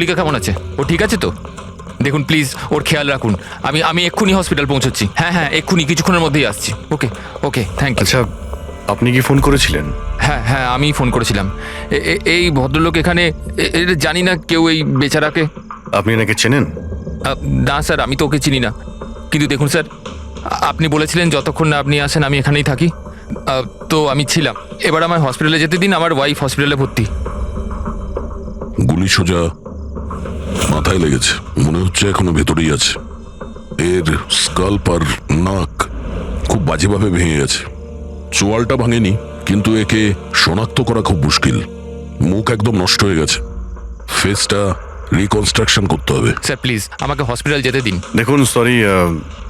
মল্লিকা কেমন আছে? ও ঠিক আছে তো? দেখুন প্লিজ ওর খেয়াল রাখুন। আমি এক্ষুনি হসপিটাল পৌঁছচ্ছি। হ্যাঁ এক্ষুনি কিছুক্ষণের মধ্যেই আসছি। ওকে ওকে, থ্যাংক ইউ। আচ্ছা, আপনি কি ফোন করেছিলেন? হ্যাঁ আমি ফোন করেছিলাম। এই ভদ্রলোক এখানে, জানি না কেউ এই বেচারাকে। আপনি এনাকে চেনেন? না স্যার, আমি তো ওকে চিনি না। কিন্তু দেখুন স্যার, আপনি বলেছিলেন যতক্ষণ না আপনি আসেন আমি এখানেই থাকি। তো আমি ছিলাম। এবার আমার হসপিটালে যেতে দিন, আমার ওয়াইফ হসপিটালে ভর্তি। গুলি সোজা মাথায় লেগেছে, মনে হচ্ছে এখনো ভেতরেই আছে। এর স্কাল্প আর নাক খুব বাজেভাবে ভেঙে গেছে। চোয়ালটা ভাঙেনি, কিন্তু একে শনাক্ত করা খুব মুশকিল। মুখ একদম নষ্ট হয়ে গেছে। ফেসটা রিকনস্ট্রাকশন করতে হবে। স্যার প্লিজ আমাকে হসপিটাল যেতে দিন। দেখুন, সরি,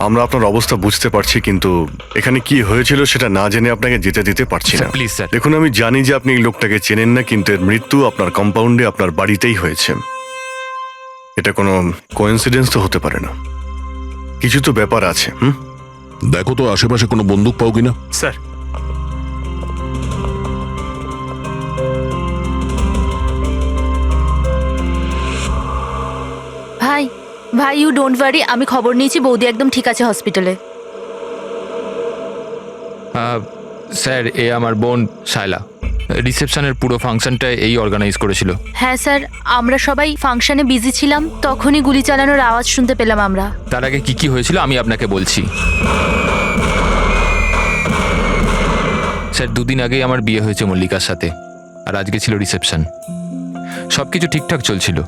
আমরা আপনার অবস্থা বুঝতে পারছি, কিন্তু এখানে কি হয়েছিল সেটা না জেনে আপনাকে যেতে দিতে পারছি না। Sir please sir. দেখুন, আমি জানি যে আপনি এই লোকটাকে চেনেন না, কিন্তু এর মৃত্যু আপনার কম্পাউন্ডে, আপনার বাড়িতেই হয়েছে। এটা কোনো কোইন্সিডেন্স তো হতে পারে না, কিছু তো ব্যাপার আছে। দেখো তো আশেপাশে কোনো বন্দুক পাও কিনা। স্যার, ভাই ইউ ডোন্ট ওয়ারি, আমি খবর নিয়েছি, বৌদি একদম ঠিক আছে হসপিটালে। স্যার এ আমার বোন শায়লা। রিসেপশনের পুরো ফাংশনটা এই অর্গানাইজ করেছিল। হ্যাঁ স্যার, আমরা সবাই ফাংশনে বিজি ছিলাম, তখনই গুলি চালানোর আওয়াজ শুনতে পেলাম আমরা। তার আগে কি হয়েছিল আমি আপনাকে বলছি। স্যার 2 দিন আগেই আমার বিয়ে হয়েছে মল্লিকার সাথে, আর আজকে ছিল রিসেপশন। সবকিছু ঠিকঠাক চলছিল।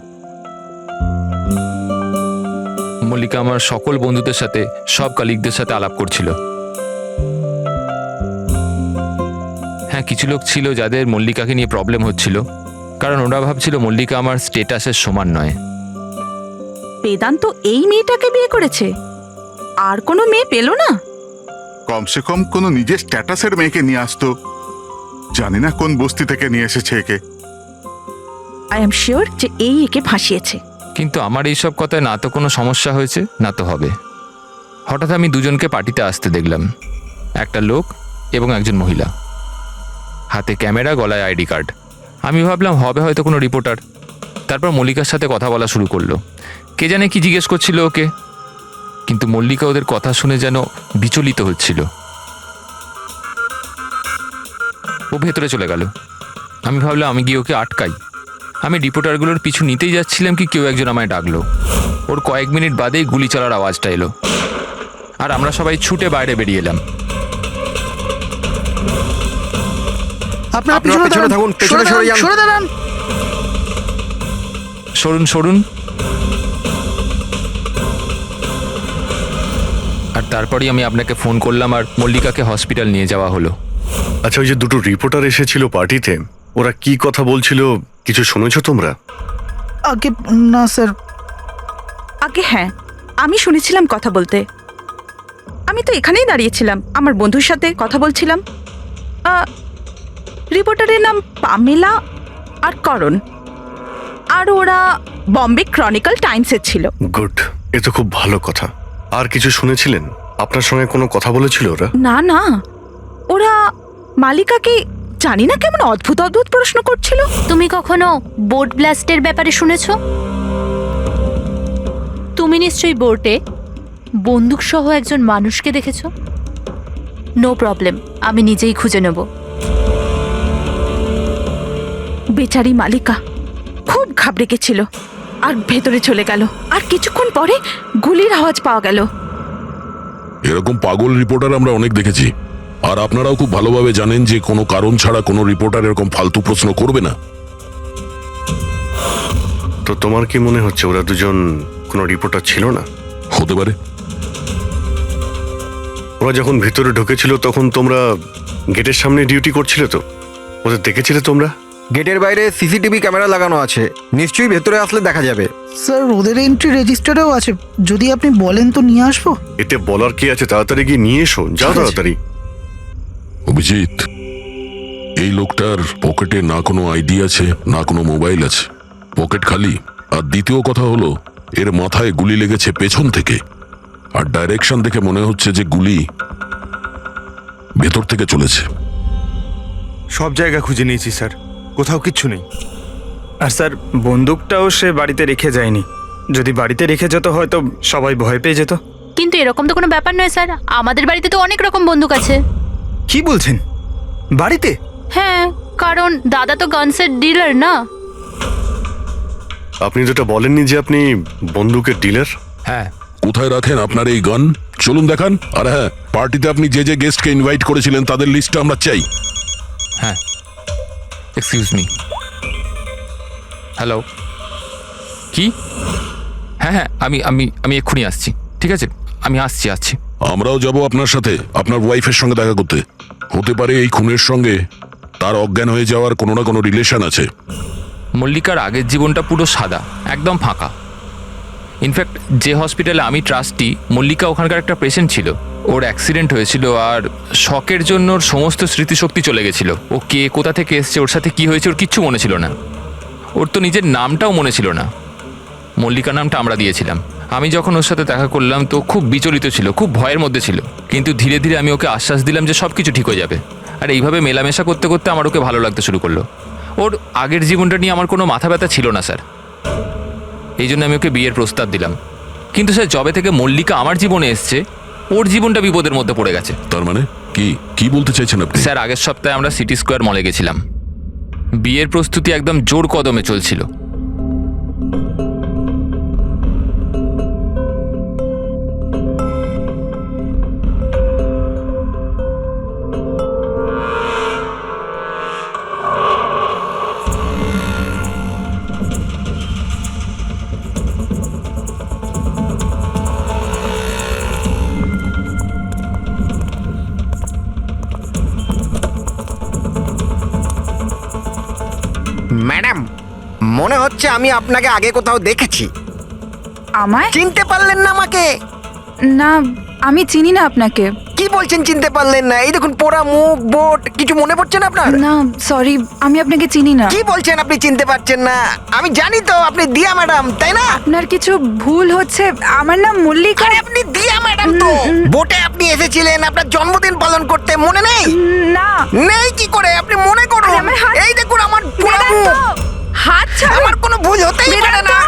মল্লিকা আমার সকল বন্ধুদের সাথে, সব কলিগদের সাথে আলাপ করছিল। হ্যাঁ, কিছু লোক ছিল যাদের মল্লিকাকে নিয়ে প্রবলেম হচ্ছিল, কারণ ওরা ভাবছিল মল্লিকা আমার স্টেটাসের সমান নয়। বেদান্ত এই মেয়েটাকে বিয়ে করেছে, আর কোনো মেয়ে পেল না? কমসে কম কোনো নিজের স্ট্যাটাসের মেয়েকে নিয়ে আসতো। জানি না কোন বস্তি থেকে নিয়ে এসেছে একে। আই এম শিওর যে এই একে ফাঁসিয়েছে। কিন্তু আমার এইসব কথায় না তো কোনো সমস্যা হয়েছে, না তো হবে। হঠাৎ আমি দুজনকে পার্টিতে আসতে দেখলাম, একটা লোক এবং একজন মহিলা, হাতে ক্যামেরা, গলায় আইডি কার্ড। আমি ভাবলাম হবে হয়তো কোনো রিপোর্টার। তারপর মল্লিকার সাথে কথা বলা শুরু করলো। কে জানে কি জিজ্ঞেস করছিল ওকে, কিন্তু মল্লিকা ওদের কথা শুনে যেন বিচলিত হচ্ছিল। ও ভেতরে চলে গেল। আমি ভাবলাম আমি গিয়ে ওকে আটকাই। আমি রিপোর্টারগুলোর পিছু নিতেই যাচ্ছিলাম কি কেউ একজন আমায় ডাকলো। ওর কয়েক মিনিট বাদেই গুলি চলার আওয়াজটা এলো, আর আমরা সবাই ছুটে বাইরে বেরিয়ে এলাম। আপনারা পিছনে থাকুন, পেছনে সরে দাঁড়ান। সরুন। আর তারপরেই আমি আপনাকে ফোন করলাম, আর মল্লিকাকে হসপিটাল নিয়ে যাওয়া হলো। আচ্ছা, ওই যে দুটো রিপোর্টার এসেছিল পার্টিতে, ওরা কি কথা বলছিল কিছু শুনেছো তোমরা? আগে না স্যার। আগে হ্যাঁ, আমি শুনেছিলাম কথা বলতে। আমি তো এখানেই দাঁড়িয়েছিলাম, আমার বন্ধুর সাথে কথা বলছিলাম। রিপোর্টারের নাম পামেলা আর করণ, আর ওরা বম্বে ক্রনিকল টাইমসের ছিল। গুড, এ তো খুব ভালো কথা। আর কিছু শুনেছিলেন? আপনার সঙ্গে কোনো কথা বলেছিল ওরা? না, ওরা মালিকাকে জানি না কেমন অদ্ভুত প্রশ্ন করছিল। তুমি কখনো বোট ব্লাস্টের ব্যাপারে শুনেছো? তুমি নিশ্চয়ই বোটে বন্দুক সহ একজন মানুষকে দেখেছো। নো প্রবলেম, আমি নিজেই খুঁজে নেব। বেচারি মালিকা খুব ঘাবড়ে গেছিল আর ভেতরে চলে গেল, আর কিছুক্ষণ পরে গুলির আওয়াজ পাওয়া গেল। এরকম পাগল রিপোর্টার আমরা অনেক দেখেছি, আর আপনারাও খুব ভালোভাবে জানেন যে কোনো কারণ ছাড়া কোনো রিপোর্টার এরকম ফালতু প্রশ্ন করবে না। তো তোমার কি মনে হচ্ছে ওরা দুজন কোনো রিপোর্টার ছিল না? হতে পারে। ওরা যখন ভিতরে ঢুকেছিল তখন তোমরা গেটের সামনে ডিউটি করছিলে, তো ওদের দেখেছিলে তোমরা? গেটের বাইরে সিসিটিভি ক্যামেরা লাগানো আছে, নিশ্চয়ই ভেতরে আসলে দেখা যাবে। স্যার ওদের এন্ট্রি রেজিস্টারেও আছে, যদি আপনি বলেন তো নিয়ে আসবো। এতে বলার কি আছে, তাড়াতাড়ি গিয়ে নিয়ে এসো, যাও তাড়াতাড়ি। অভিজিৎ, এই লোকটার পকেটে না কোনো আইডি আছে, না কোনো মোবাইল আছে, পকেট খালি। আর দ্বিতীয় কথা হলো, এর মাথায় গুলি লেগেছে পেছন থেকে, আর ডাইরেকশন দেখে মনে হচ্ছে যে গুলি ভেতর থেকে চলেছে। সব জায়গা খুঁজে নিয়েছি স্যার, কোথাও কিচ্ছু নেই। আর স্যার বন্দুকটাও সে বাড়িতে রেখে যায়নি। যদি বাড়িতে রেখে যেত হয়তো সবাই ভয় পেয়ে যেত। কিন্তু এরকম তো কোনো ব্যাপার নয় স্যার, আমাদের বাড়িতে তো অনেক রকম বন্দুক আছে। কি বলছেন, বাড়িতে? হ্যাঁ, কারণ দাদা তো গানসের ডিলার না। আপনি যেটা বলেননি যে আপনি বন্দুকের ডিলার? হ্যাঁ, কোথায় রাখেন আপনার এই গান? চলুন দেখান। আর হ্যাঁ, পার্টিতে আপনি যে যে গেস্টকে ইনভাইট করেছিলেন তাদের লিস্টটা আমরা চাই। হ্যাঁ, এক্সকিউজ মি। হ্যালো, কি? হ্যাঁ হ্যাঁ, আমি আমি আমি এক্ষুনি আসছি। ঠিক আছে, আমি আসছি। আমরাও যাব আপনার সাথে আপনার ওয়াইফের সঙ্গে দেখা করতে। হতে পারে এই খুনের সঙ্গে তার অজ্ঞান হয়ে যাওয়ার কোনো না কোনো রিলেশন আছে। মল্লিকার আগের জীবনটা পুরো সাদা, একদম ফাঁকা। ইনফ্যাক্ট যে হসপিটালে আমি ট্রাস্টি, মল্লিকা ওখানকার একটা পেশেন্ট ছিল। ওর অ্যাক্সিডেন্ট হয়েছিল আর শকের জন্য ওর সমস্ত স্মৃতিশক্তি চলে গেছিল। ও কে, কোথা থেকে এসছে, ওর সাথে কি হয়েছে, ওর কিচ্ছু মনে ছিল না। ওর তো নিজের নামটাও মনে ছিল না। মল্লিকা নামটা আমরা দিয়েছিলাম। আমি যখন ওর সাথে দেখা করলাম তো খুব বিচলিত ছিল, খুব ভয়ের মধ্যে ছিল। কিন্তু ধীরে ধীরে আমি ওকে আশ্বাস দিলাম যে সব কিছু ঠিক হয়ে যাবে। আর এইভাবে মেলামেশা করতে করতে আমার ওকে ভালো লাগতে শুরু করলো। ওর আগের জীবনটা নিয়ে আমার কোনো মাথা ব্যথা ছিল না স্যার, এই জন্য আমি ওকে বিয়ের প্রস্তাব দিলাম। কিন্তু স্যার, যবে থেকে মল্লিকা আমার জীবনে এসছে, ওর জীবনটা বিপদের মধ্যে পড়ে গেছে। তার মানে কি বলতে চাইছেন আপনি? স্যার, আগের সপ্তাহে আমরা সিটি স্কোয়ার মলে গেছিলাম। বিয়ের প্রস্তুতি একদম জোর কদমে চলছিল। ম্যাডাম, মনে হচ্ছে আমি আপনাকে আগে কোথাও দেখেছি। আমায়? চিনতে পারলেন না আমাকে? না, আমি চিনি না আপনাকে। কি বলছেন চিনতে পারলেন না? এই দেখুন পোড়া মুখ, বোট, কিছু মনে পড়ছে না আপনার? না সরি, আমি আপনাকে চিনি না। কি বলছেন আপনি চিনতে পারছেন না? আমি জানি তো আপনি দিয়া ম্যাডাম, তাই না? আপনার কিছু ভুল হচ্ছে। আমার নাম মল্লিকা। আরে আপনি দিয়া ম্যাডাম তো। বোটে আপনি এসেছিলেন আপনার জন্মদিন পালন করতে, মনে নেই? না। নেই কি করে? আপনি মনে করুন। আরে আমার হাত- এই দেখুন আমার পোড়া মুখ। হাত ছাড়ো। আমার কোনো ভুল হতেই পারে না।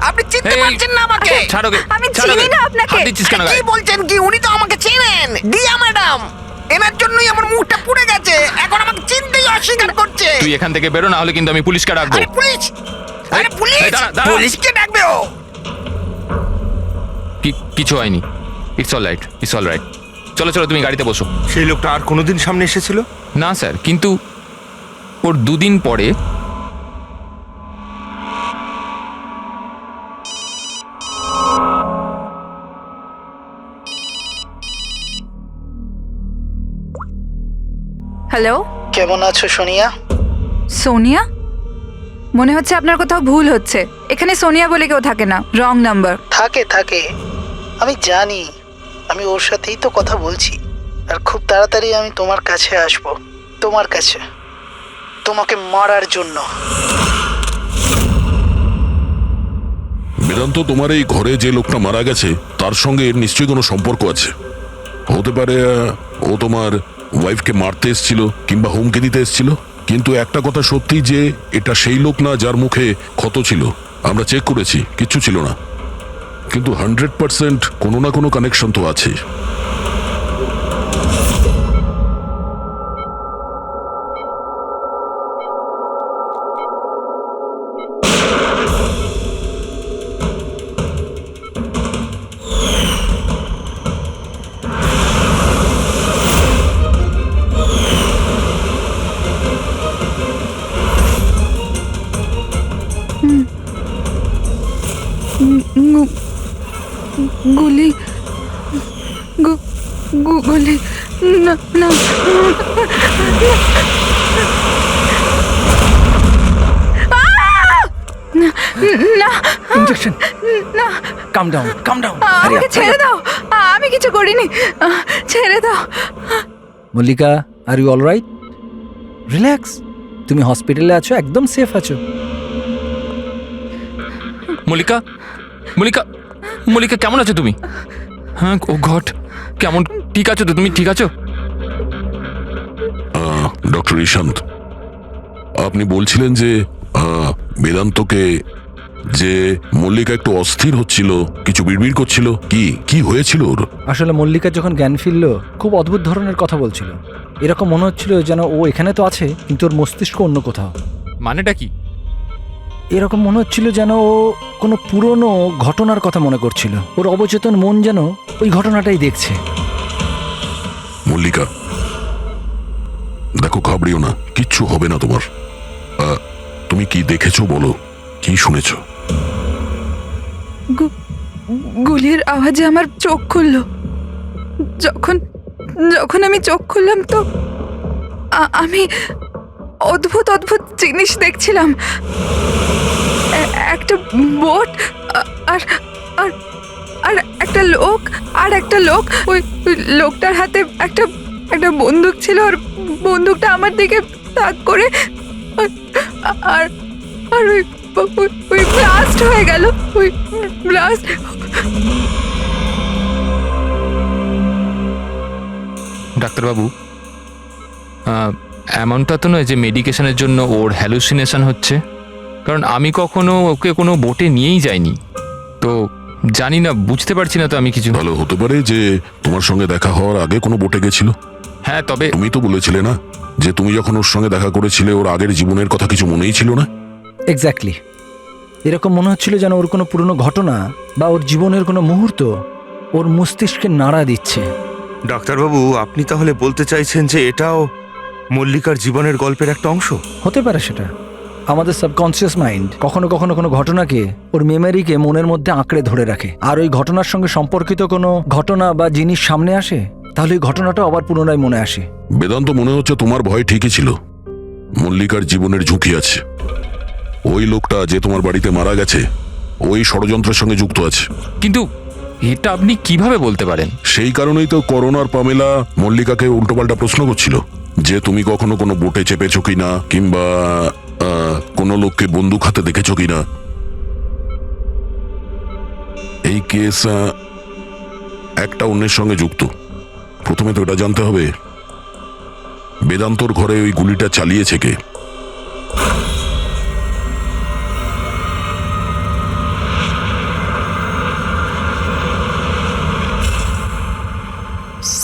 আপনি চিনতে এই, পারছেন না আমাকে? ছাড়ো গে, আমি ছাড়ো চিনি গে। না আপনাকে। হাত দিচ্ছিস কেন কি গায়ে? বলছেন কি? উনি তো আমাকে চেনেন, দিয়া ম্যাডাম। এনার জন্যই আমার মুখটা পুড়ে গেছে, এখন আমাকে চিনতেই অস্বীকার করছে। তুই এখান থেকে বেরো, না হলে কিন্তু আমি পুলিশকে ডাকবো। আরে পুলিশ! আরে পুলিশ! এই, দাঁড়া, দাঁড়া। পুলিশকে ডাকবে ও। কিছু হয়নি। It's all right. চলো তুমি গাড়িতে বসো। সেই লোকটা আর কোনোদিন সামনে এসেছিল? না স্যার, কিন্তু ওর দুদিন পরে হ্যালো, কেমন আছো সোনিয়া? সোনিয়া? মনে হচ্ছে আপনার কোথাও ভুল হচ্ছে। এখানে সোনিয়া বলে কেউ থাকে না, রং নাম্বার। থাকে, আমি জানি। আমি ওর সাথেই তো কথা বলছি। আর খুব তাড়াতাড়ি আমি তোমার কাছে আসব, তোমার কাছে, তোমাকে মারার জন্য। বেদান্ত, তোমার এই ঘরে যে লোকটা মারা গেছে তার সঙ্গে এর নিশ্চয়ই কোনো সম্পর্ক আছে। হতে পারে ও তোমার ওয়াইফকে মারতে এসেছিল কিংবা হুমকি দিতে এসেছিল। কিন্তু একটা কথা সত্যি যে এটা সেই লোক না যার মুখে ক্ষত ছিল। আমরা চেক করেছি, কিচ্ছু ছিল না। কিন্তু 100% কোনো না কোনো কানেকশন তো আছে। গুলি, গুলি, না না। না, ইনজেকশন। না, কাম ডাউন। আমাকে ছেড়ে দাও। আমি কিছু করিনি, ছেড়ে দাও। Mallika, are you alright? Relax, তুমি হসপিটালে আছো, একদম সেফ আছো। মল্লিকা কেমন আছো তুমি? হ্যাঁ, ও গড, কেমন, ঠিক আছো তো তুমি? ঠিক আছো? ডক্টর ইশান্ত, আপনি বলছিলেন যে বেদান্তকে যে মল্লিকা একটু অস্থির হচ্ছিল, কিছু বিড়বিড় করছিল, কি হয়েছিল ওর? আসলে মল্লিকা যখন জ্ঞান ফিরল খুব অদ্ভুত ধরনের কথা বলছিল। এরকম মনে হচ্ছিল যেন ও এখানে তো আছে কিন্তু ওর মস্তিষ্ক অন্য কোথাও। মানেটা কি? এরকম মনে হচ্ছিল যেন ও কোনো পুরনো ঘটনার কথা মনে করছিল। ওর অবচেতন মন যেন ওই ঘটনাটাই দেখছে। মল্লিকা, দেখো, ঘাবড়িও না, কিচ্ছু হবে না তোমার। তুমি কি দেখেছো বলো, কি শুনেছো? গুলির আওয়াজে আমার চোখ খুলল। যখন আমি চোখ খুললাম তো আমি অদ্ভুত অদ্ভুত জিনিস দেখছিলাম। একটা বোট আর আর আর একটা লোক ওই লোকটার হাতে একটা বন্দুক ছিল। আর বন্দুকটা আমার দিকে তাক করে আর আর ওই ব্লাস্ট হয়ে গেল। ওই ব্লাস্ট। ডাক্তারবাবু, এমনটা তো নয় যে মেডিকেশনের জন্য ওর হ্যালুসিনেশন হচ্ছে? কারণ আমি কখনো ওকে কোনো বোটে নিয়েই যাইনি, তো জানি না, বুঝতে পারছি না তো আমি কিছু। ভালো হতে পারে যে তোমার সঙ্গে দেখা হওয়ার আগে কোনো বোটে গেছিল। হ্যাঁ, তবে তুমি তো বলেছিলে না যে তুমি যখন ওর সঙ্গে দেখা করেছিলে ওর আগের জীবনের কথা কিছু মনেই ছিল না? এক্স্যাক্টলি। এরকম মনে হচ্ছিল যেন ওর কোনো পুরনো ঘটনা বা ওর জীবনের কোনো মুহূর্ত ওর মস্তিষ্কে নাড়া দিচ্ছে। ডাক্তারবাবু, আপনি তাহলে বলতে চাইছেন যে এটাও মল্লিকার জীবনের গল্পের একটা অংশ? হতে পারে সেটা। আমাদের সাবকনসিয়াস মাইন্ড কখনো কখনো কোনো ঘটনাকে, ওর মেমোরিকে মনের মধ্যে আঁকড়ে ধরে রাখে। আর ওই ঘটনার সঙ্গে সম্পর্কিত কোনো ঘটনা বা জিনিস সামনে আসে, তাহলে ওই ঘটনাটা আবার পুনরায় মনে আসে। বেদান্ত, মনে হচ্ছে তোমার ভয় ঠিকই ছিল। মল্লিকার জীবনের ঝুঁকি আছে। ওই লোকটা যে তোমার বাড়িতে মারা গেছে ওই ষড়যন্ত্রের সঙ্গে যুক্ত আছে। কিন্তু এটা আপনি কিভাবে বলতে পারেন? সেই কারণেই তো করোনার পামেলা মল্লিকাকে উল্টোপাল্টা প্রশ্ন করছিল যে তুমি কখনো কোনো বোটে চেপেছো কিনা, কিংবা কোনো লোককে বন্দুক হাতে দেখেছো কিনা। এই কেস একটা অন্যের সঙ্গে যুক্ত। প্রথমে তো এটা জানতে হবে বেদান্তর ঘরে ওই গুলিটা চালিয়েছে কে।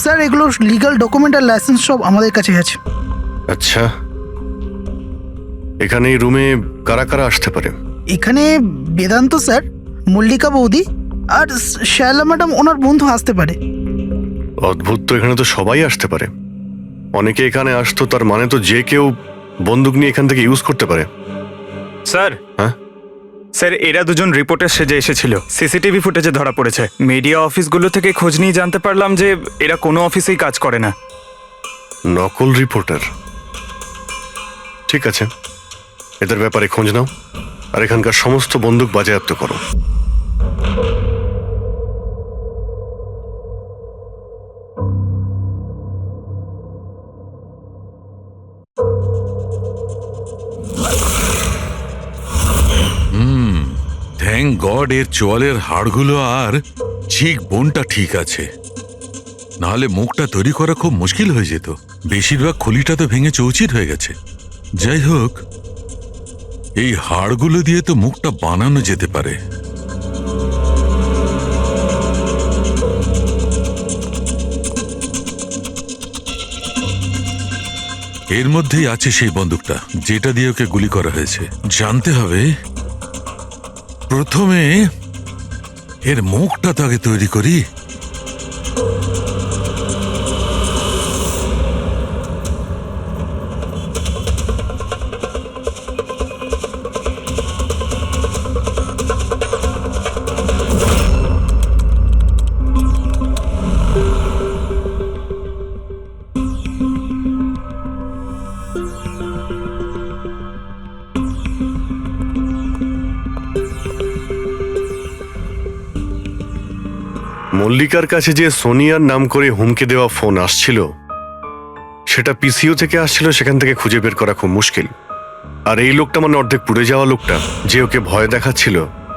স্যার, এগুলো লিগ্যাল ডকুমেন্ট আর লাইসেন্স সব আমাদের কাছে আছে। আচ্ছা, এখানে এই রুমে কারা কারা আসতে পারে? এখানে বেদান্ত স্যার, মল্লিকা বৌদি আর শায়লা ম্যাডাম ওনার বন্ধু আসতে পারে। অদ্ভুত তো, এখানে তো সবাই আসতে পারে। অনেকে এখানে আসতো, তার মানে তো যে কেউ বন্দুক নিয়ে এখান থেকে ইউজ করতে পারে। স্যার, হ্যাঁ স্যার, এরা দুজন রিপোর্টার সেজে এসেছিল। সিসিটিভি ফুটেজে ধরা পড়েছে। মিডিয়া অফিসগুলো থেকে খোঁজ নিয়ে জানতে পারলাম যে এরা কোনো অফিসেই কাজ করে না। নকল রিপোর্টার? ঠিক আছে, এদের ব্যাপারে খোঁজ নাও আর এখানকার সমস্ত বন্দুক বাজেয়াপ্ত করো। থ্যাংক গড এর চোয়ালের হাড়গুলো আর চিক বোনটা ঠিক আছে, নাহলে মুখটা তৈরি করা খুব মুশকিল হয়ে যেত। বেশিরভাগ খুলিটা তো ভেঙে চৌচির হয়ে গেছে। যাই হোক, এই হাড়গুলো দিয়ে তো মুখটা বানানো যেতে পারে। এর মধ্যেই আছে সেই বন্দুকটা যেটা দিয়ে ওকে গুলি করা হয়েছে। জানতে হবে প্রথমে এর মুখটা তো আগে তৈরি করি। মল্লিকার কাছে যে সোনিয়ার নাম করে হুমকি দেওয়া ফোন আসছিল সেটা পিসিও থেকে আসছিল, সেখান থেকে খুঁজে বের করা খুব মুশকিল। আর এই লোকটা মানে অর্ধেক পুড়ে যাওয়া লোকটা যে ওকে ভয় দেখাচ্ছিল,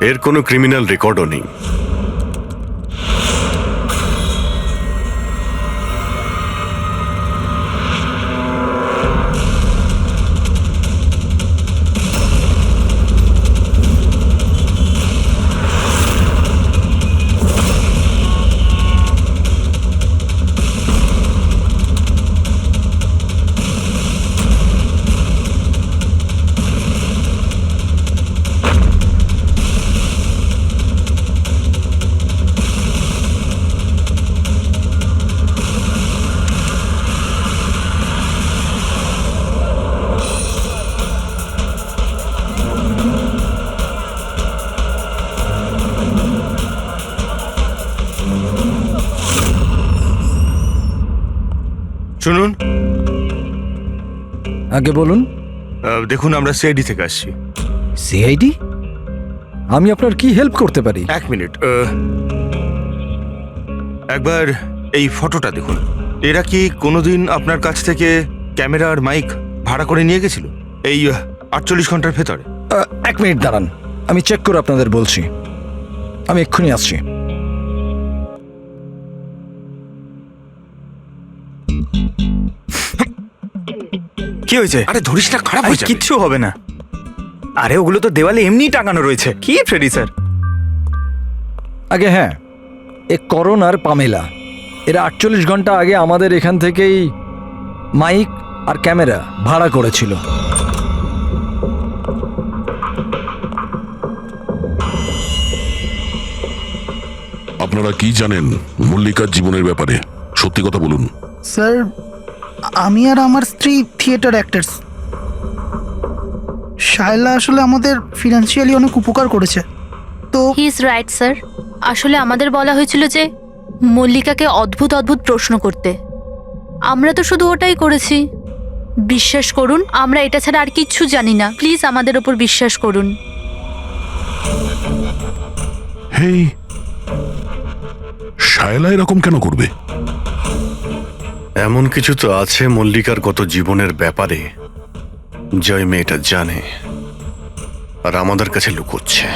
এর কোনো ক্রিমিনাল রেকর্ডও নেই। আগে বলুন। দেখুন, আমরা সিআইডি থেকে আসছি। সিআইডি? আমি আপনার কি হেল্প করতে পারি? এক মিনিট, একবার এই ফটোটা দেখুন। এরা কি কোনোদিন আপনার কাছ থেকে ক্যামেরা আর মাইক ভাড়া করে নিয়ে গেছিল এই 48 ঘন্টার ভেতরে? এক মিনিট দাঁড়ান, আমি চেক করে আপনাদের বলছি। আমি এক্ষুনি আসছি। কি হয়েছে? আরে ধরিস না, খারাপ হয়ে যাবে। কিচ্ছু হবে না। আরে ওগুলো তো দেওয়ালে এমনিই টাঙানো রয়েছে। কি ফ্রেডি স্যার? আগে হ্যাঁ, এ করণ আর পামেলা, এরা 48 ঘন্টা আগে আমাদের এখান থেকেই মাইক আর ক্যামেরা ভাড়া করেছিল। আপনারা কি জানেন মল্লিকার জীবনের ব্যাপারে? সত্যি কথা বলুন। স্যার, আমি আর আমার স্ত্রী থিয়েটার অ্যাক্টার্স। শায়লা আসলে আমাদের ফিনান্সিয়ালি অনেক উপকার করেছে। তো হি ইজ রাইট স্যার। আসলে আমাদের বলা হয়েছিল যে মল্লিকাকে অদ্ভুত অদ্ভুত প্রশ্ন করতে। আমরা তো শুধু ওটাই করেছি। বিশ্বাস করুন, আমরা এটা ছাড়া আর কিচ্ছু জানি না। প্লিজ আমাদের ওপর বিশ্বাস করুন। হেই, শায়লা এরকম কেন করবে? এমন কিছু তো আছে মল্লিকার গত জীবনের ব্যাপারে যে ওই মেয়েটা জানে আর আমাদের কাছে লুকোচ্ছে।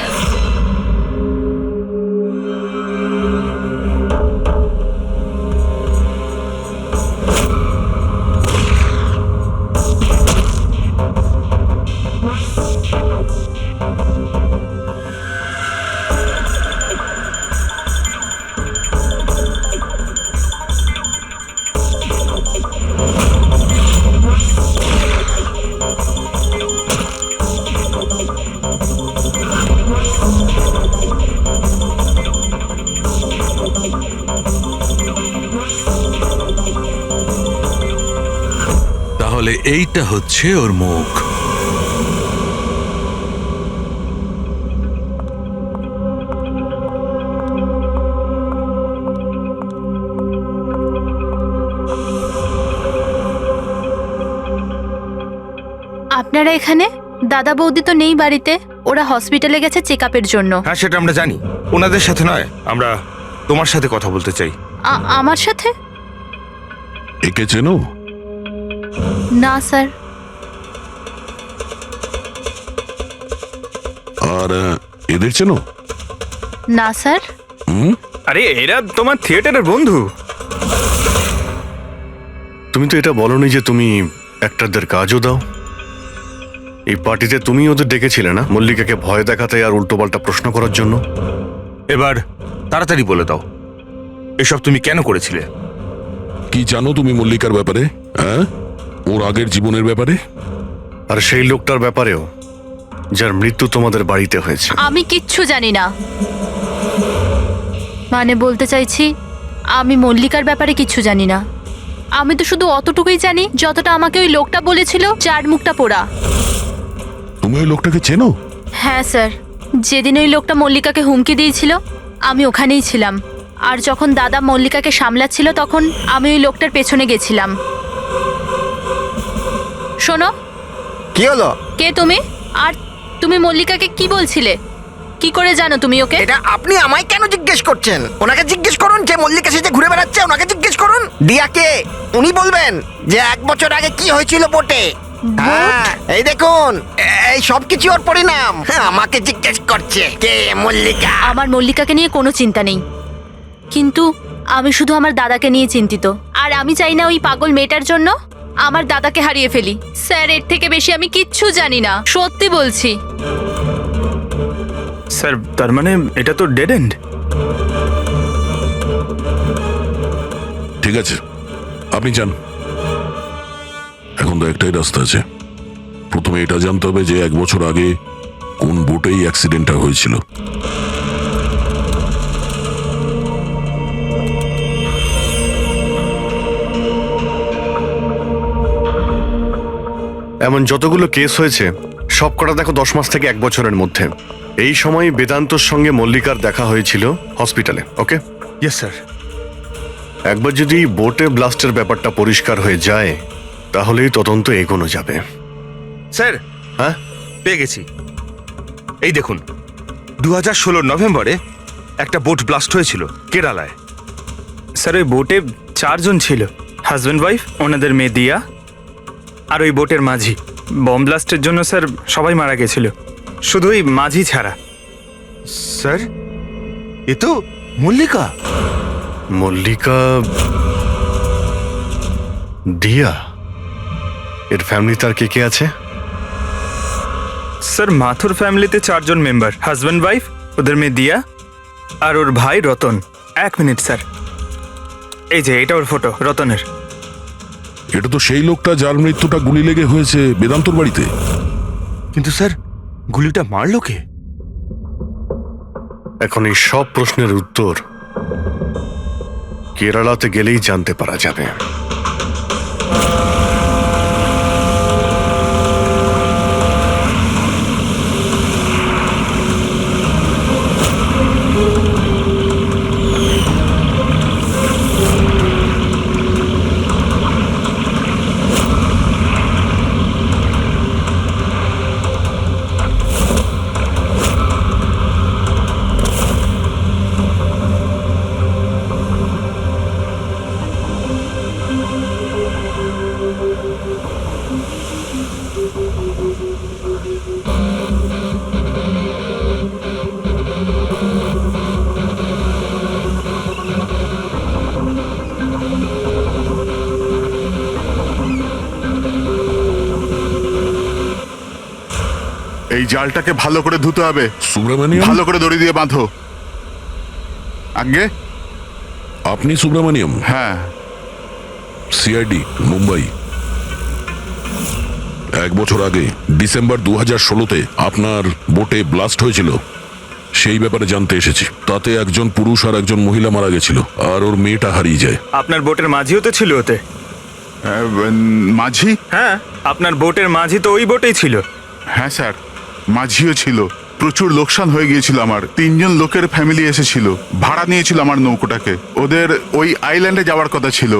তাহলে এইটা হচ্ছে ওর মুখ। আপনারা এখানে? দাদা বৌদি তো নেই বাড়িতে, ওরা হসপিটালে গেছে চেক আপের জন্য। হ্যাঁ, সেটা আমরা জানি। ওনাদের সাথে নয়, আমরা তোমার সাথে কথা বলতে চাই। আমার সাথে? একে চেনো? না স্যার। আর এদের চেনো? না স্যার। আরে এরা তোমার থিয়েটারের বন্ধু। তুমি তো এটা বলনি যে তুমি অ্যাক্টরদের কাজও দাও। এই পার্টিতে তুমি ওদের ডেকেছিলে না মল্লিকাকে ভয় দেখাতে আর উল্টোপাল্টা প্রশ্ন করার জন্য? এবার তাড়াতাড়ি বলে দাও, এসব তুমি কেন করেছিলে? কি জানো তুমি মল্লিকার ব্যাপারে? হ্যাঁ, ওর আগের জীবনের ব্যাপারে? আর সেই লোকটার ব্যাপারেও যার মৃত্যু তোমাদের বাড়িতে হয়েছে? আমি কিচ্ছু জানি না। মানে বলতে চাইছি, আমি মল্লিকার ব্যাপারে কিচ্ছু জানি না। আমি তো শুধু অতটুকুই জানি যতটা আমাকে ওই লোকটা বলেছিল, যার মুখটা পোড়া। তুমি ওই লোকটাকে চেনো? হ্যাঁ স্যার, যেদিন ওই লোকটা মল্লিকাকে হুমকি দিয়েছিল আমি ওখানেই ছিলাম। আর যখন দাদা মল্লিকাকে সামলাচ্ছিল তখন আমি ওই লোকটার পেছনে গেছিলাম। শোনো। কি হলো? কে তুমি? আর তুমি মল্লিকাকে কি বলছিলে? কি করে জানো তুমি ওকে? এটা আপনি আমায় কেন জিজ্ঞেস করছেন? ওনাকে জিজ্ঞেস করুন যে মল্লিকা সেজে ঘুরে বেড়াচ্ছে, ওনাকে জিজ্ঞেস করুন। দিয়াকে উনি বলবেন যে 1 বছর আগে কি হয়েছিল বোটে। হ্যাঁ, এই দেখুন, এই সব কিছু ওর পরিণাম। হ্যাঁ, আমাকে জিজ্ঞেস করছে কে মল্লিকা। আমার মল্লিকাকে নিয়ে কোনো চিন্তা নেই, কিন্তু আমি শুধু আমার দাদাকে নিয়ে চিন্তিত। আর আমি চাই না ওই পাগল মেয়েটার জন্য আমার দাদাকে হারিয়ে ফেলি। স্যার, এর থেকে বেশি আমি কিচ্ছু জানি না, সত্যি বলছি। স্যার, তার মানে এটা তো ডেড এন্ড। ঠিক আছে, আপনি যান। এখন তো একটাই রাস্তা আছে। প্রথমে এটা জানতে হবে যে 1 বছর আগে কোন বোটেই অ্যাক্সিডেন্টটা হয়েছিল। এমন যতগুলো কেস হয়েছে সব কটা দেখো 10 মাস থেকে 1 বছরের মধ্যে। এই সময় বেদান্তর সঙ্গে মল্লিকার দেখা হয়েছিল হসপিটালে। ওকে? Yes sir. একবার যদি বোটে ব্লাস্টের ব্যাপারটা পরিষ্কার হয়ে যায় তাহলেই তদন্ত এগোনো যাবে। স্যার হ্যাঁ পেয়ে গেছি। এই দেখুন, 2016 নভেম্বরে একটা বোট ব্লাস্ট হয়েছিল কেরালায়। স্যার ওই বোটে 4 জন ছিল, হাজব্যান্ড ওয়াইফ, ওনাদের মেয়ে দিয়া, আর ওই বোটের মাঝি। বম ব্লাস্টের জন্য স্যার সবাই মারা গেছিল, শুধু ওই মাঝি ছাড়া। স্যার এ তো মল্লিকা। মল্লিকা, দিয়া, এর ফ্যামিলি তার কে কে আছে? স্যার মাথুর ফ্যামিলিতে 4 জন মেম্বার, হাজব্যান্ড ওয়াইফ, ওদের মেয়ে দিয়া, আর ওর ভাই রতন। 1 মিনিট স্যার, এই যে এটা ওর ফটো, রতনের। এটা তো সেই লোকটা যার মৃত্যুটা গুলি লেগে হয়েছে বেদান্তর বাড়িতে। কিন্তু স্যার গুলিটা মারলো কে? এখন এই সব প্রশ্নের উত্তর কেরালাতে গেলেই জানতে পারা যাবে। এই জালটাকে ভালো করে ধুতে হবে। সুব্রমণিয়ম, ভালো করে দড়ি দিয়ে বাঁধো। আগে আপনি সুব্রমণিয়ম? হ্যাঁ। সিআইডি, মুম্বাই। 1 বছর আগে ডিসেম্বর 2016-তে আপনার বোটে ব্লাস্ট হয়েছিল, সেই ব্যাপারে জানতে এসেছি। তাতে একজন পুরুষ আর একজন মহিলা মারা গেছিল, আর ওর মেয়েটা হারিয়ে যায়। আপনার বোটের মাঝিও তো ছিল ওতে। মাঝি? হ্যাঁ, আপনার বোটের মাঝি তো ওই বোটেই ছিল। হ্যাঁ স্যার, মাঝিও ছিল। প্রচুর লোকসান হয়ে গিয়েছিল আমার। 3 জন লোকের ফ্যামিলি এসেছিল, ভাড়া নিয়েছিল আমার নৌকোটাকে। ওদের ওই আইল্যান্ডে যাওয়ার কথা ছিল,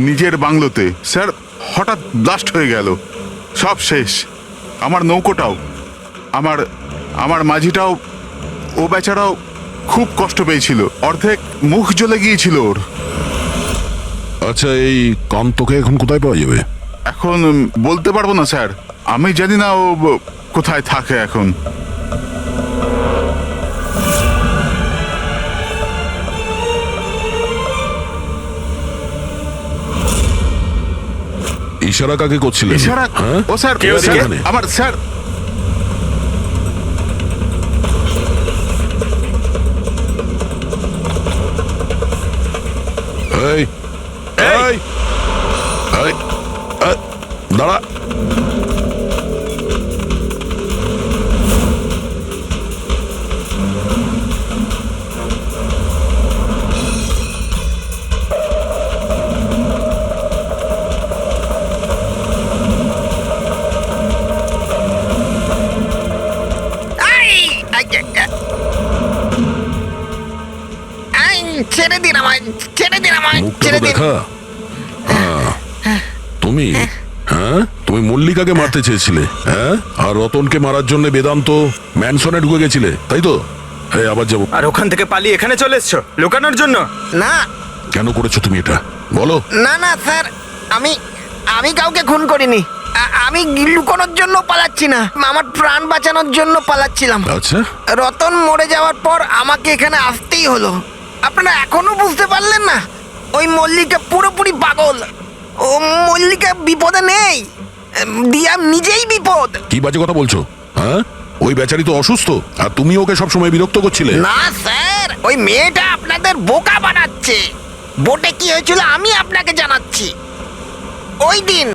নিজের বাংলোতে। স্যার হঠাৎ ব্লাস্ট হয়ে গেল, সব শেষ। আমার নৌকোটাও, আমার মাঝিটাও, ও বেচারাও খুব কষ্ট পেয়েছিল। অর্ধেক মুখ জ্বলে গিয়েছিল ওর। আচ্ছা, এই কান্তকে এখন কোথায় পাওয়া যাবে? এখন বলতে পারবো না স্যার, আমি জানি না ও কোথায় থাকে এখন। ইশারা কাকে করছিলেন? ইশারা? হ্যাঁ? ও স্যার, কে ওদিকে? আমার স্যার। এই এই এই, দাঁড়া। ছেড়ে দিন আমায়, ছেড়ে দিন আমায়, মুখটা ছেড়ে তো দিন। দেখা। তুমি, হ্যাঁ, তুমি মল্লিকাকে মারতে চেয়েছিলে, হ্যাঁ, আর রতনকে মারার জন্য বেদান্ত ম্যানসনে ঢুকে গেছিলে, তাই তো? এই আবার যাবো। আর ওখান থেকে পালিয়ে এখানে চলে এসছো লুকানোর জন্য? না কেন করেছো তুমি এটা, বলো? না না স্যার, আমি কাউকে খুন করিনি। আমি লুকানোর জন্য পালাচ্ছি না, আমার প্রাণ বাঁচানোর জন্য পালাচ্ছিলাম। আচ্ছা, রতন মরে যাওয়ার পর আমাকে এখানে আসতেই হলো। আপনারা এখনো বুঝতে পারলেন না? ওই মল্লিকা পুরোপুরি পাগল। ও মল্লিকা বিপদে নেই, দিয়া নিজেই বিপদ। কি বাজে কথা বলছো? হ্যাঁ, ওই বেচারি তো অসুস্থ, আর তুমি ওকে সবসময় বিরক্ত করছিলে। না স্যার, ওই মেয়েটা আপনাদের বোকা বানাচ্ছে। বোটে কি হয়েছিল আমি আপনাকে জানাচ্ছি। ওই দিন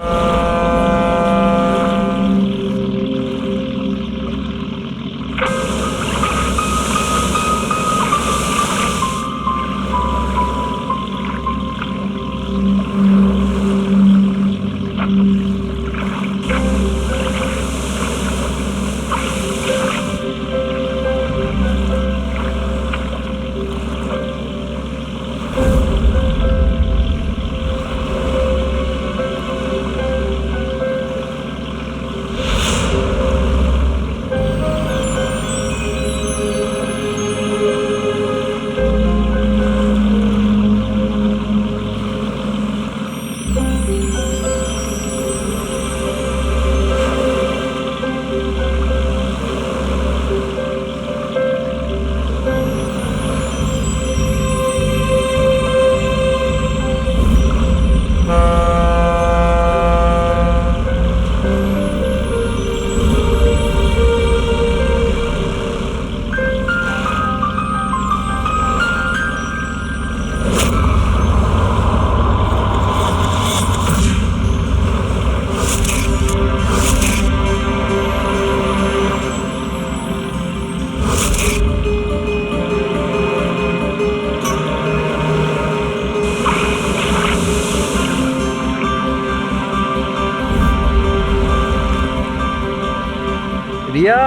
দিয়া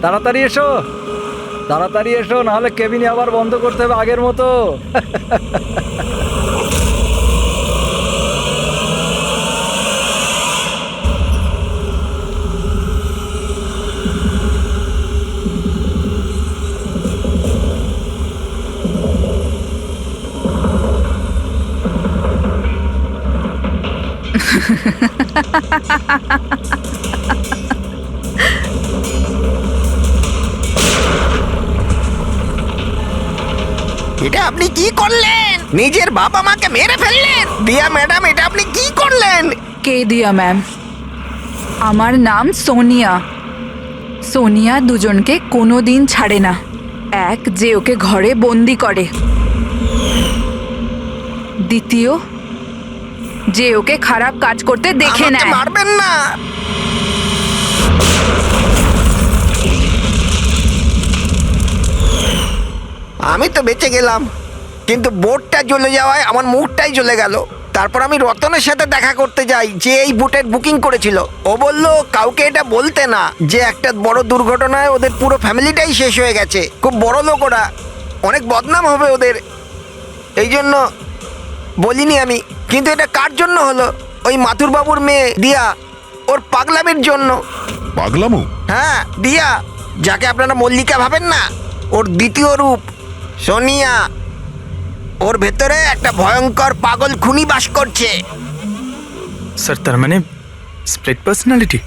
তাড়াতাড়ি এসো, তাড়াতাড়ি এসো, নাহলে কেবিনে আবার বন্ধ করতে হবে আগের মতো। এটা আপনি কি করলেন? নিজের বাবা মাকে মেরে ফেললেন। দিয়া ম্যাডাম, এটা আপনি কি করলেন? কে দিয়া ম্যাম? আমার নাম সোনিয়া। সোনিয়া দুজনকে কোনোদিন ছাড়ে না। এক, যে ওকে ঘরে বন্দি করে। দ্বিতীয়, যে ওকে খারাপ কাজ করতে দেখে আমাকে নেয়। মারবেন না। আমি তো বেঁচে গেলাম, কিন্তু বোটটা জ্বলে যাওয়ায় আমার মুখটাই জ্বলে গেল। তারপর আমি রতনের সাথে দেখা করতে যাই, যে এই বোটের বুকিং করেছিল। ও বলল কাউকে এটা বলতে না, যে একটা বড় দুর্ঘটনায় ওদের পুরো ফ্যামিলিটাই শেষ হয়ে গেছে। খুব বড় লোক ওরা, অনেক বদনাম হবে ওদের, এই জন্য বলিনি আমি। কিন্তু এটা কার জন্য হলো? ওই মাথুর বাবুর মেয়ে দিয়া, ওর পাগলামির জন্য। পাগলামো? হ্যাঁ, দিয়া, যাকে আপনারা মল্লিকা ভাবেন না, ওর দ্বিতীয় রূপ সোনিয়া। ওর ভেতরে একটা ভয়ঙ্কর পাগল খুনি বাস করছে। স্যার, তার মানে স্প্লিট পার্সোনালিটি?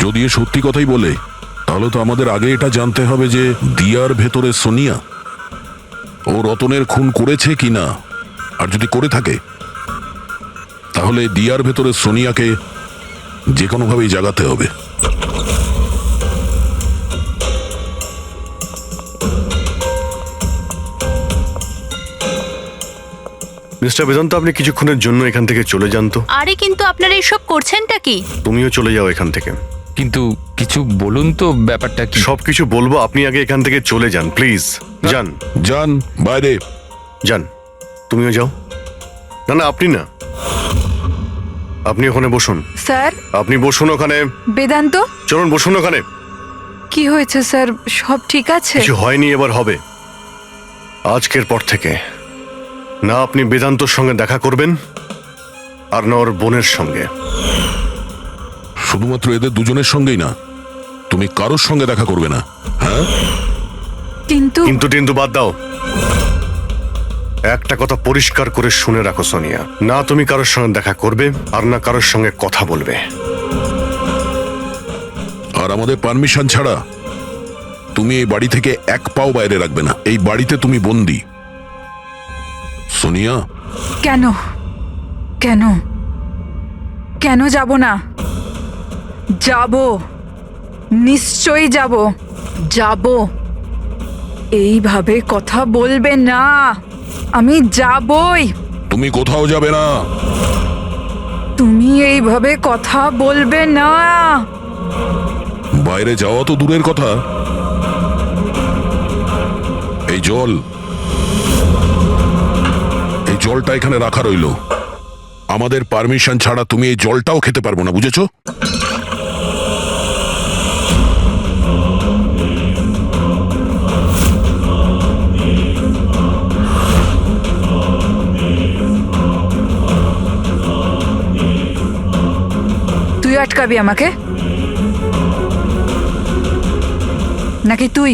যদি এ সত্যি কথাই বলে, তাহলে তো আমাদের আগে এটা জানতে হবে যে দিয়ার ভেতরে সোনিয়া ও রতনের খুন করেছে কিনা। আর যদি করে থাকে, তাহলে দিয়ার ভেতরে সোনিয়াকে যে কোনোভাবেই জাগাতে হবে। মিস্টার বেদান্ত, আপনি কিছুক্ষণের জন্য এখান থেকে চলে যান তো। আরে কিন্তু আপনারা এইসব করছেনটা কি? তুমিও চলে যাও এখান থেকে। কিন্তু কিছু বলুন তো, ব্যাপারটা কি? সবকিছু বলবো, আপনি আগে এখান থেকে চলে যান প্লিজ। যান যান বাইরে। যান, তুমিও যাও। না না, আপনি না, আপনি ওখানে বসুন। স্যার, আপনি বসুন ওখানে। বেদান্ত, চলুন বসুন ওখানে। কি হয়েছে স্যার? সব ঠিক আছে? কিছু হয়নি, এবার হবে। আজকের পর থেকে না আপনি বেদান্তর সঙ্গে দেখা করবেন, আর না ওর বোনের সঙ্গে। শুধুমাত্র এদের দুজনের সঙ্গেই না, তুমি কারোর সঙ্গে দেখা করবে না। হ্যাঁ, কিন্তু কিন্তু বাদ দাও। একটা কথা পরিষ্কার করে শুনে রাখো সোনিয়া, না তুমি কারোর সঙ্গে দেখা করবে, আর না কারোর সঙ্গে কথা বলবে। আর আমাদের পারমিশন ছাড়া তুমি এই বাড়ি থেকে এক পাও বাইরে রাখবে না। এই বাড়িতে তুমি বন্দি। সোনিয়া। কেন কেন কেন যাব না? যাব, নিশ্চয়ই যাব। যাব। এইভাবে কথা বলবে না, আমি যাবই। তুমি কোথাও যাবে না। তুমি এইভাবে কথা বলবে না। বাইরে যাওয়া তো দূরের কথা, এই জলটা এখানে রাখা রইল। আমাদের পারমিশন ছাড়া তুমি এই জলটাও খেতে পারবো না, বুঝেছো? তুই আটকাবি আমাকে, নাকি তুই?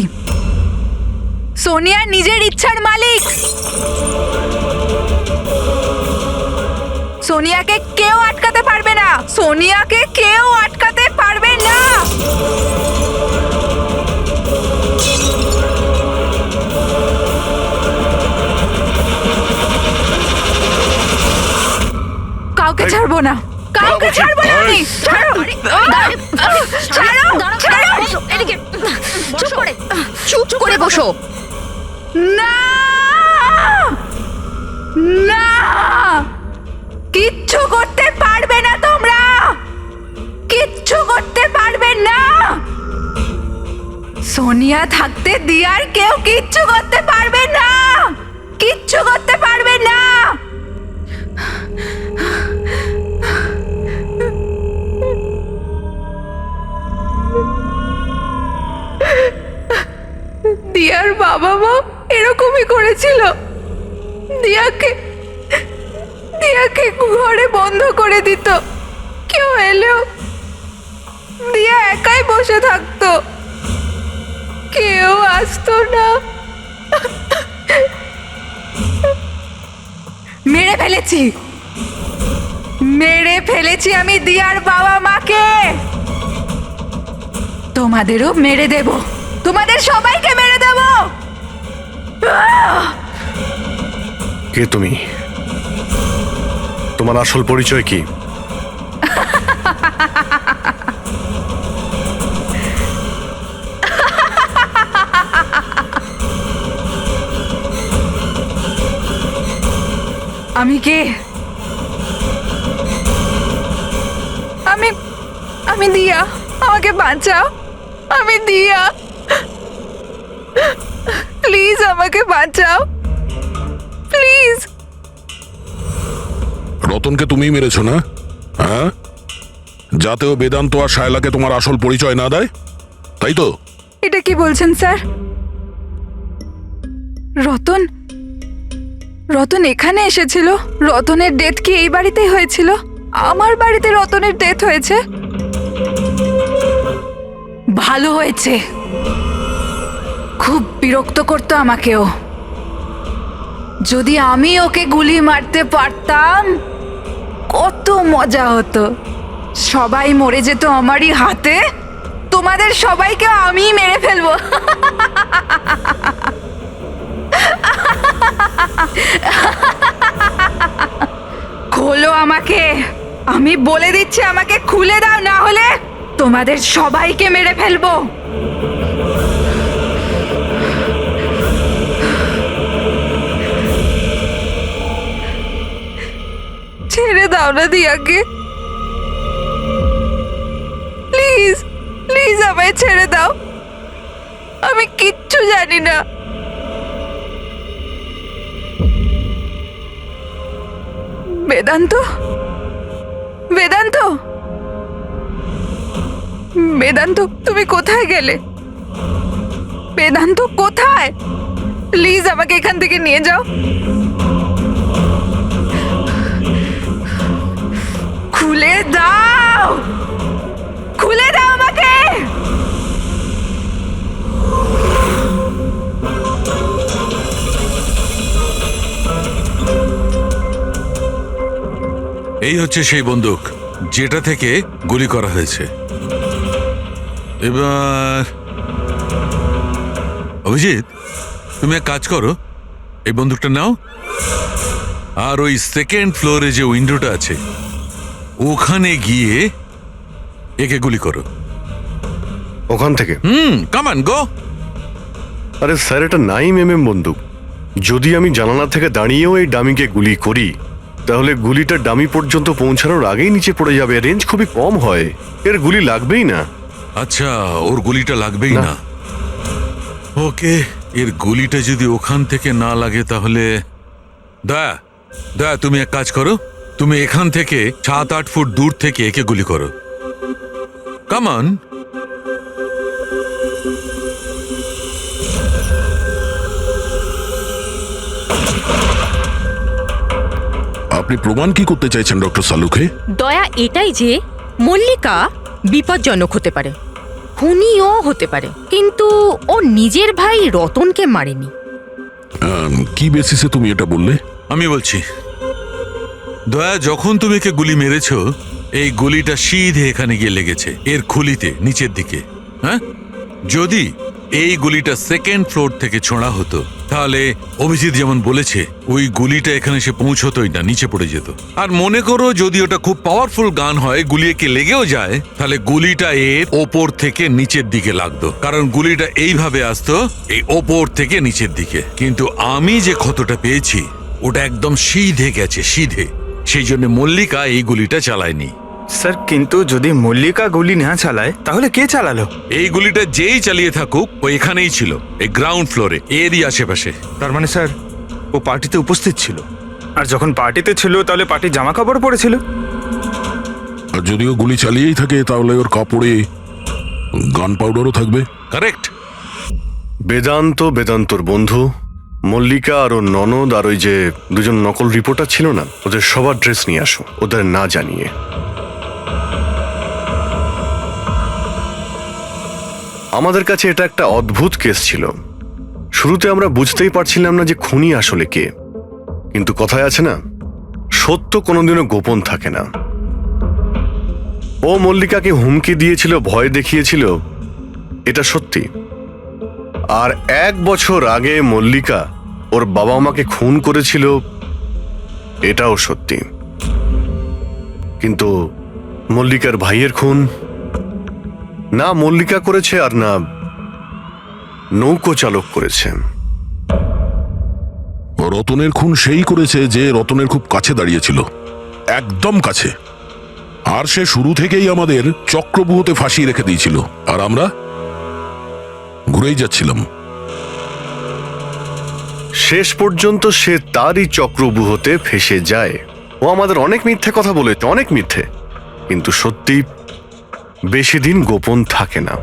সোনিয়া নিজের ইচ্ছার মালিক। সোনিয়াকে কেউ আটকাতে পারবে না। সোনিয়াকে কেউ আটকাতে পারবে না। কাউকে ছাড়বো না, কাউকে ছাড়বো না আমি। ছাড়ো, ছাড়ো, ছাড়ো। এদিকে চুপ করে, চুপ করে বসো। না, না, কিচ্ছু করতে পারবে না তোমরা, কিচ্ছু করতে পারবে না। সোনিয়া থাকতে দিয়ার কেউ কিচ্ছু করতে পারবে না, কিচ্ছু করতে পারবে না। দিয়ার বাবা মা এরকমই করেছিল। দিয়াকে ঘরে বন্ধ করে দিত, কেউ এলেও দিয়া একাই বসে থাকতো, কেউ আসতো না। মেরে ফেলেছি আমি দিয়ার বাবা মাকে। তোমাদেরও মেরে দেব, তোমাদের সবাইকে মেরে দেব। কে তুমি? তোমার আসল পরিচয় কি? আমি কে? আমি দিয়া, আমাকে বাঁচাও। আমি দিয়া, প্লিজ আমাকে বাঁচাও, প্লিজ। রতনকে তুমি মেরেছো না? হ্যাঁ, যাতে ও বেদান্ত আর শায়লাকে তোমার আসল পরিচয় না দেয়, তাই তো? এটা কি বলছেন স্যার? রতন এখানে এসেছিল? রতনের ডেথ কি এই বাড়িতেই হয়েছিল? আমার বাড়িতে রতনের ডেথ হয়েছে? ভালো হয়েছে, খুব বিরক্ত করতো আমাকেও। যদি আমি ওকে গুলি মারতে পারতাম কত মজা হতো। সবাই মরে যেত আমারই হাতে, তোমাদের সবাইকে আমি মেরে ফেলবো। খোলো আমাকে, আমি বলে দিচ্ছি, আমাকে খুলে দাও, না হলে তোমাদের সবাইকে মেরে ফেলবো। ছেড়ে দাও না দিয়াকে, প্লিজ প্লিজ আমায় ছেড়ে দাও। আমি কিচ্ছু জানি না। বেদান্ত, বেদান্ত, বেদান্ত, তুমি কোথায় গেলে? বেদান্ত কোথায়? প্লিজ আমাকে এখান থেকে নিয়ে যাও। খুলে দাও, খুলে দাও আমাকে। এই হচ্ছে সেই বন্দুক যেটা থেকে গুলি করা হয়েছে। এবার অভিজিৎ, তুমি এক কাজ করো, এই বন্দুকটা নাও, আর ওই সেকেন্ড ফ্লোরে যে উইন্ডোটা আছে ওখানে গিয়ে একে গুলি করো। ওখান থেকে? Come on go. আরে স্যার, এটা 9mm বন্দুক। যদি আমি জানালা থেকে দাঁড়িয়েও এই ডামিকে গুলি করি তাহলে গুলিটা ডামি পর্যন্ত পৌঁছানোর আগেই নিচে পড়ে যাবে। রেঞ্জ খুবই কম হয়, এর গুলি লাগবেই না। আচ্ছা, ওর গুলিটা লাগবেই না। ওকে, এর গুলিটা যদি ওখান থেকে না লাগে তাহলে দয়া দয়া তুমি এক কাজ করো, তুমি এখান থেকে 7-8 ফুট দূর থেকে একে গুলি করো। Come on. আপনি প্রমাণ কি করতে চাইছেন ডক্টর সালুখে? দয়া এটাই যে মল্লিকা বিপজ্জনক হতে পারে, খুনিও হতে পারে, কিন্তু ও নিজের ভাই রতনকে মারেনি। কি বেসিসে তুমি এটা বললে? আমি বলছি, দয়া, যখন তুমি একে গুলি মেরেছো এই গুলিটা সিধে এখানে গিয়ে লেগেছে, এর খুলিতে নিচের দিকে। হ্যাঁ, যদি এই গুলিটা সেকেন্ড ফ্লোর থেকে ছোঁড়া হতো তাহলে অভিজিৎ যেমন বলেছে ওই গুলিটা এখানে এসে পৌঁছতোই না, নিচে পড়ে যেত। আর মনে করো যদি ওটা খুব পাওয়ারফুল গান হয়, গুলি একে লেগেও যায়, তাহলে গুলিটা এর ওপর থেকে নিচের দিকে লাগতো, কারণ গুলিটা এইভাবে আসতো এই ওপর থেকে নিচের দিকে। কিন্তু আমি যে ক্ষতটা পেয়েছি ওটা একদম সিধে গেছে, সিধে। সেই জন্য মল্লিকা এই গুলিটা চালায়নি। স্যার, কিন্তু যদি মল্লিকা গুলি না চালায় তাহলে কে চালালো? এই গুলিটা যেই চালিয়ে থাকুক ও এখানেই ছিল, এই গ্রাউন্ড ফ্লোরে, এরই আশেপাশে। তার মানে স্যার ও পার্টিতে উপস্থিত ছিল, আর যখন পার্টিতে ছিল তাহলে পার্টির জামা কাপড় পরেছিল। আর যদিও গুলি চালিয়েই থাকে তাহলে ওর কাপড়ে গান পাউডারও থাকবে। কারেক্ট। বেদান্তর বন্ধু মল্লিকা আর ওর ননদ আর ওই যে দুজন নকল রিপোর্টার ছিল না, ওদের সবার ড্রেস নিয়ে আসো, ওদের না জানিয়ে। আমাদের কাছে এটা একটা অদ্ভুত কেস ছিল। শুরুতে আমরা বুঝতেই পারছিলাম না যে খুনি আসলে কে, কিন্তু কথায় আছে না, সত্য কোনোদিনও গোপন থাকে না। ও মল্লিকাকে হুমকি দিয়েছিল, ভয় দেখিয়েছিল, এটা সত্যি। আর 1 বছর আগে মল্লিকা ওর বাবা মাকে খুন করেছিল, এটাও সত্যি। কিন্তু মল্লিকার ভাইয়ের খুন না মল্লিকা করেছে আর না নৌকো চালক করেছে। রতনের খুন সেই করেছে যে রতনের খুব কাছে দাঁড়িয়েছিল, একদম কাছে। আর সে শুরু থেকেই আমাদের চক্রব্যূহতে ফাঁসিয়ে রেখে দিয়েছিল, আর আমরা ঘুরেই যাচ্ছিলাম। শেষ পর্যন্ত সে তারই চক্রব্যূহতে ফেসে যায়। ও আমাদের অনেক মিথ্যে কথা বলেছে, অনেক মিথ্যে, কিন্তু সত্যি বেশি দিন গোপন থাকে না।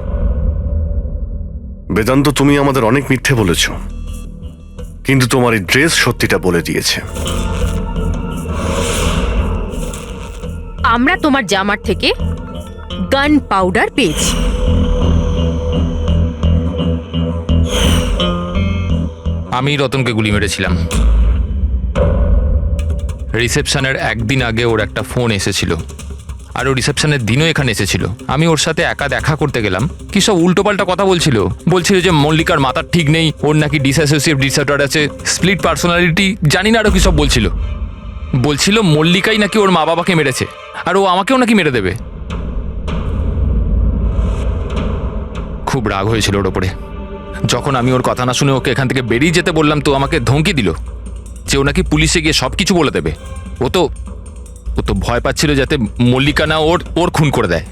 বেদান্ত, তুমি আমাদের অনেক মিথ্যে বলেছ, কিন্তু তোমার এই ড্রেস সত্যিটা বলে দিয়েছে। আমরা তোমার জামার থেকে গান পাউডার পেয়েছি। আমি রতনকে গুলি মেরেছিলাম। রিসেপশনের একদিন আগে ওর একটা ফোন এসেছিল, আর ও রিসেপশনের দিনও এখানে এসেছিল। আমি ওর সাথে একা দেখা করতে গেলাম, কি সব উল্টোপাল্টা কথা বলছিল। যে মল্লিকার মাথার ঠিক নেই, ওর নাকি ডিসঅ্যাসোসিয়েটিভ ডিসঅর্ডার আছে, স্প্লিট পার্সোনালিটি, জানি না আরো কি সব বলছিল মল্লিকাই নাকি ওর মা বাবাকে মেরেছে, আর ও আমাকেও নাকি মেরে দেবে। খুব রাগ হয়েছিল ওর ওপরে। যখন আমি ওর কথা না শুনে ওকে এখান থেকে বেরিয়ে যেতে বললাম, তো আমাকে ধমকি দিল যে ও নাকি পুলিশে গিয়ে সব কিছু বলে দেবে। ও তো ভয় পাচ্ছিল যাতে মল্লিকা না ওর খুন করে দেয়।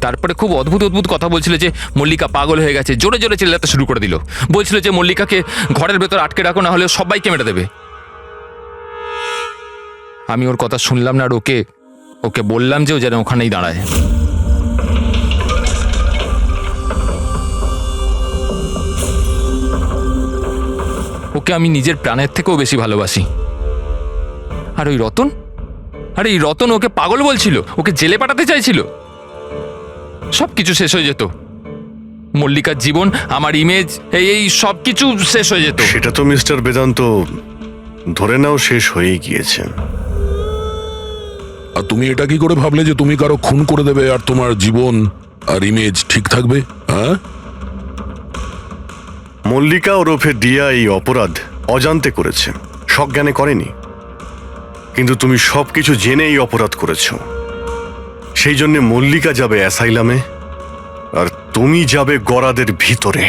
তারপরে খুব অদ্ভুত কথা বলছিল যে মল্লিকা পাগল হয়ে গেছে, জোরে জোরে চিল্লাতে শুরু করে দিল। বলছিল যে মল্লিকাকে ঘরের ভেতর আটকে রাখো, না হলে সবাইকে মেরে দেবে। আমি ওর কথা শুনলাম না, আর ওকে বললাম যে ও যেন ওখানেই দাঁড়ায়। ওকে আমি নিজের প্রাণের থেকেও বেশি ভালোবাসি। আর ওই রতন, এই রতন ওকে পাগল বলছিল, ওকে জেলে পাঠাতে চাইছিল। সব কিছু শেষ হয়ে যেত, মল্লিকার জীবন, আমার ইমেজ, এই সব কিছু শেষ হয়ে যেত। সেটা তো মিস্টার বেদান্ত ধরে নাও শেষ হয়েই গিয়েছে। আর তুমি এটা কি করে ভাবলে যে তুমি কারো খুন করে দেবে আর তোমার জীবন আর ইমেজ ঠিক থাকবে? হ্যাঁ, মল্লিকা ওরফে দিয়া এই অপরাধ অজান্তে করেছে, সজ্ঞানে করেনি। কিন্তু তুমি সবকিছু জেনে এই অপরাধ করেছ। সেই জন্য মল্লিকা যাবে অ্যাসাইলামে, আর তুমি যাবে গরাদের ভিতরে।